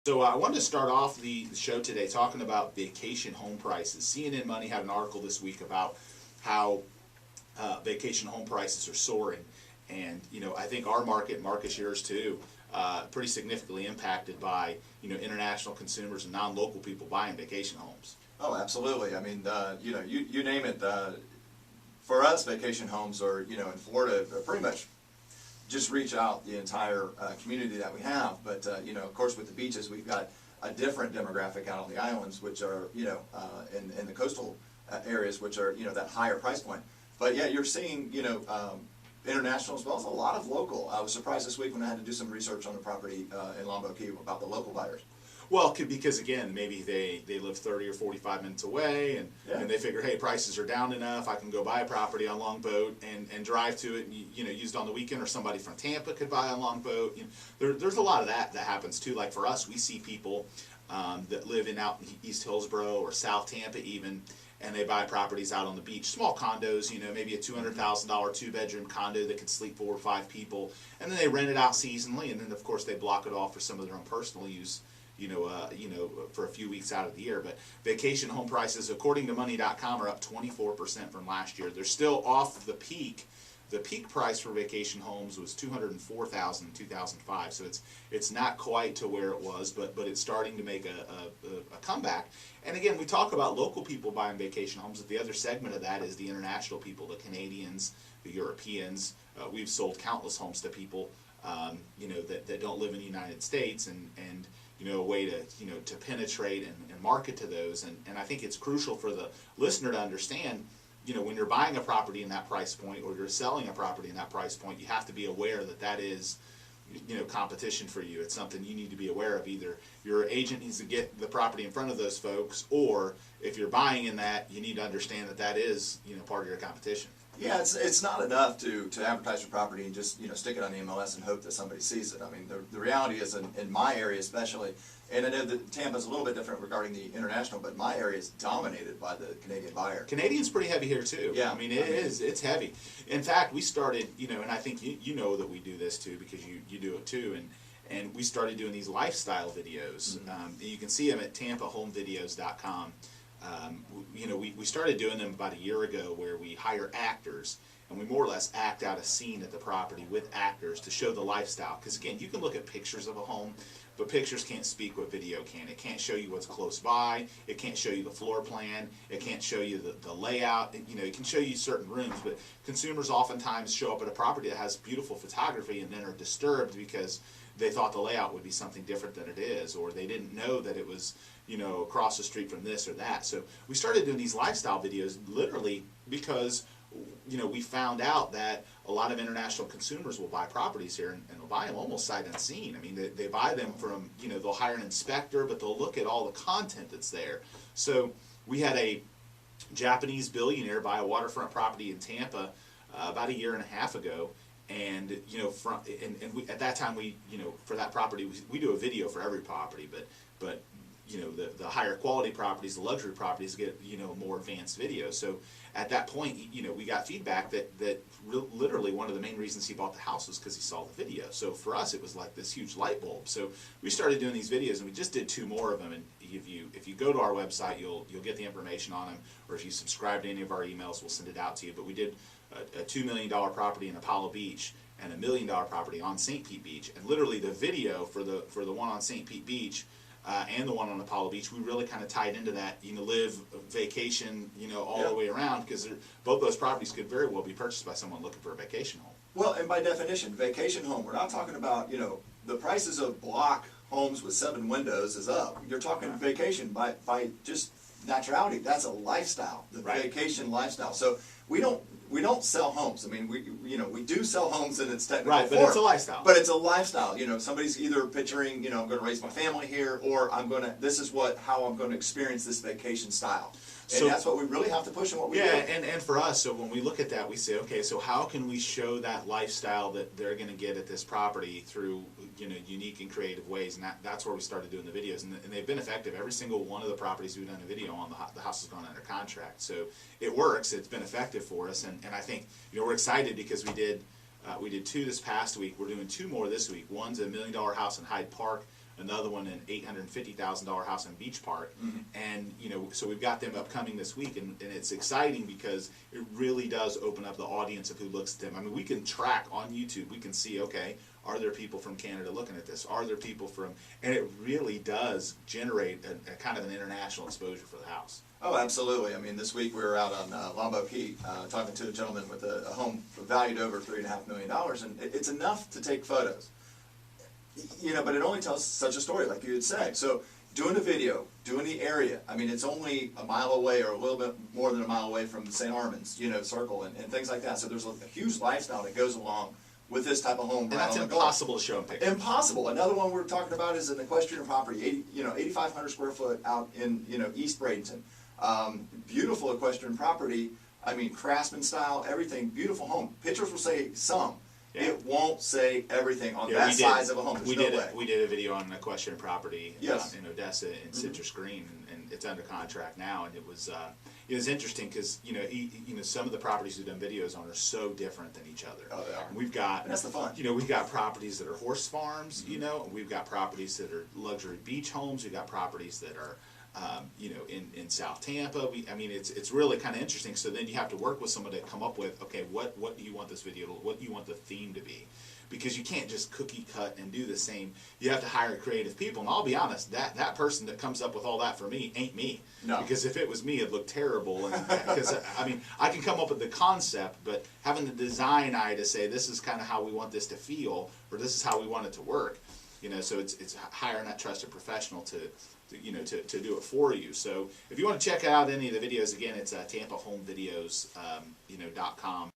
So I wanted to start off the show today talking about vacation home prices. CNN Money had an article this week about how vacation home prices are soaring, and I think our market, Marcus, yours too, pretty significantly impacted by international consumers and non-local people buying vacation homes. Oh, absolutely. I mean, you name it. For us, vacation homes are in Florida pretty much just reach out the entire community that we have. But of course, with the beaches, we've got a different demographic out on the islands, which are in the coastal areas, which are that higher price point. But yeah, you're seeing international as well as a lot of local. I was surprised this week when I had to do some research on the property in Lombok Key about the local buyers. Well, because again, maybe they live 30 or 45 minutes away, and they figure, hey, prices are down enough, I can go buy a property on Longboat and drive to it, and use it on the weekend, or somebody from Tampa could buy on Longboat. There's a lot of that happens too. Like for us, we see people that live out in East Hillsborough or South Tampa even, and they buy properties out on the beach, small condos, maybe a $200,000 two-bedroom condo that could sleep 4 or 5 people, and then they rent it out seasonally, and then of course they block it off for some of their own personal use. For a few weeks out of the year. But vacation home prices, according to money.com, are up 24% from last year. They're still off the peak. The peak price for vacation homes was $204,000 in 2005, so it's not quite to where it was, but it's starting to make a comeback. And again, we talk about local people buying vacation homes, but the other segment of that is the international people, the Canadians, the Europeans. We've sold countless homes to people that don't live in the United States, and a way to penetrate and market to those. And I think it's crucial for the listener to understand, when you're buying a property in that price point, or you're selling a property in that price point, you have to be aware that is competition for you. It's something you need to be aware of. Either your agent needs to get the property in front of those folks, or if you're buying in that, you need to understand that is part of your competition. Yeah, it's not enough to advertise your property and just stick it on the MLS and hope that somebody sees it. I mean, the reality is in my area especially, and I know that Tampa's a little bit different regarding the international, but my area is dominated by the Canadian buyer. Canadian's pretty heavy here too. Yeah, I mean it's heavy. In fact, we started, and I think you know that we do this too, because you do it too, and we started doing these lifestyle videos. Mm-hmm. You can see them at tampahomevideos.com. We started doing them about a year ago, where we hire actors and we more or less act out a scene at the property with actors to show the lifestyle. Because again, you can look at pictures of a home, but pictures can't speak what video can. It can't show you what's close by. It can't show you the floor plan. It can't show you the layout. It can show you certain rooms, but consumers oftentimes show up at a property that has beautiful photography and then are disturbed because they thought the layout would be something different than it is, or they didn't know that it was across the street from this or that. So we started doing these lifestyle videos literally because we found out that a lot of international consumers will buy properties here, and they'll buy them almost sight unseen. I mean, they buy them from, they'll hire an inspector, but they'll look at all the content that's there. So we had a Japanese billionaire buy a waterfront property in Tampa about a year and a half ago. And at that time for that property we do a video for every property, but the higher quality properties, the luxury properties, get more advanced video. So at that point we got feedback that literally one of the main reasons he bought the house was because he saw the video. So for us it was like this huge light bulb. So we started doing these videos, and we just did 2 more of them. And if you go to our website, you'll get the information on them, or if you subscribe to any of our emails, we'll send it out to you. But we did a $2 million property in Apollo Beach and a $1 million property on St. Pete Beach, and literally the video for the one on St. Pete Beach and the one on Apollo Beach, we really kind of tied into that, live, vacation, all the way around, because both those properties could very well be purchased by someone looking for a vacation home. Well, and by definition, vacation home, we're not talking about, the prices of block homes with 7 windows is up. You're talking vacation by just naturality. That's a lifestyle, the vacation lifestyle. So we don't sell homes. I mean, we do sell homes in its technical form. But it's a lifestyle. But it's a lifestyle. Somebody's either picturing, I'm going to raise my family here, or this is how I'm going to experience this vacation style. And that's what we really have to push in what we do. Yeah, and for us, so when we look at that, we say, okay, so how can we show that lifestyle that they're going to get at this property through, unique and creative ways? And that's where we started doing the videos, and they've been effective. Every single one of the properties we've done a video on, the house has gone under contract. So it works. It's been effective for us, and I think we're excited because we did 2 this past week. We're doing 2 more this week. One's a $1 million house in Hyde Park. another one an $850,000 house in Beach Park, and so we've got them upcoming this week, and it's exciting because it really does open up the audience of who looks at them. I mean, we can track on YouTube, we can see, okay, are there people from Canada looking at this? Are there people from, and it really does generate a kind of an international exposure for the house. Oh, absolutely. I mean, this week we were out on Lombo Key talking to a gentleman with a home valued over $3.5 million, and it's enough to take photos. But it only tells such a story, like you had said. So doing the video, doing the area, I mean, it's only a mile away or a little bit more than a mile away from the St. Armand's, circle and things like that. So there's a huge lifestyle that goes along with this type of home. And that's impossible to show in pictures. Impossible. Another one we're talking about is an equestrian property, 8,500 square foot out in, East Bradenton. Beautiful equestrian property. I mean, craftsman style, everything. Beautiful home. Pictures will say some. Yeah. It won't say everything on that size of a home. There's no way. We did a video on an equestrian property in Odessa in Mm-hmm. Citrus Green, and it's under contract now. And it was interesting because some of the properties we've done videos on are so different than each other. Oh, they are. And we've got, and that's the fun. We've got properties that are horse farms. And we've got properties that are luxury beach homes. We've got properties that are in South Tampa. It's really kind of interesting. So then you have to work with someone to come up with, okay, what do you want this video, what do you want the theme to be? Because you can't just cookie cut and do the same. You have to hire creative people. And I'll be honest, that person that comes up with all that for me ain't me. No. Because if it was me, it'd look terrible. Because I can come up with the concept, but having the design eye to say this is kind of how we want this to feel, or this is how we want it to work. So it's hiring that trusted professional to do it for you. So if you want to check out any of the videos, again, it's TampaHomeVideos.com.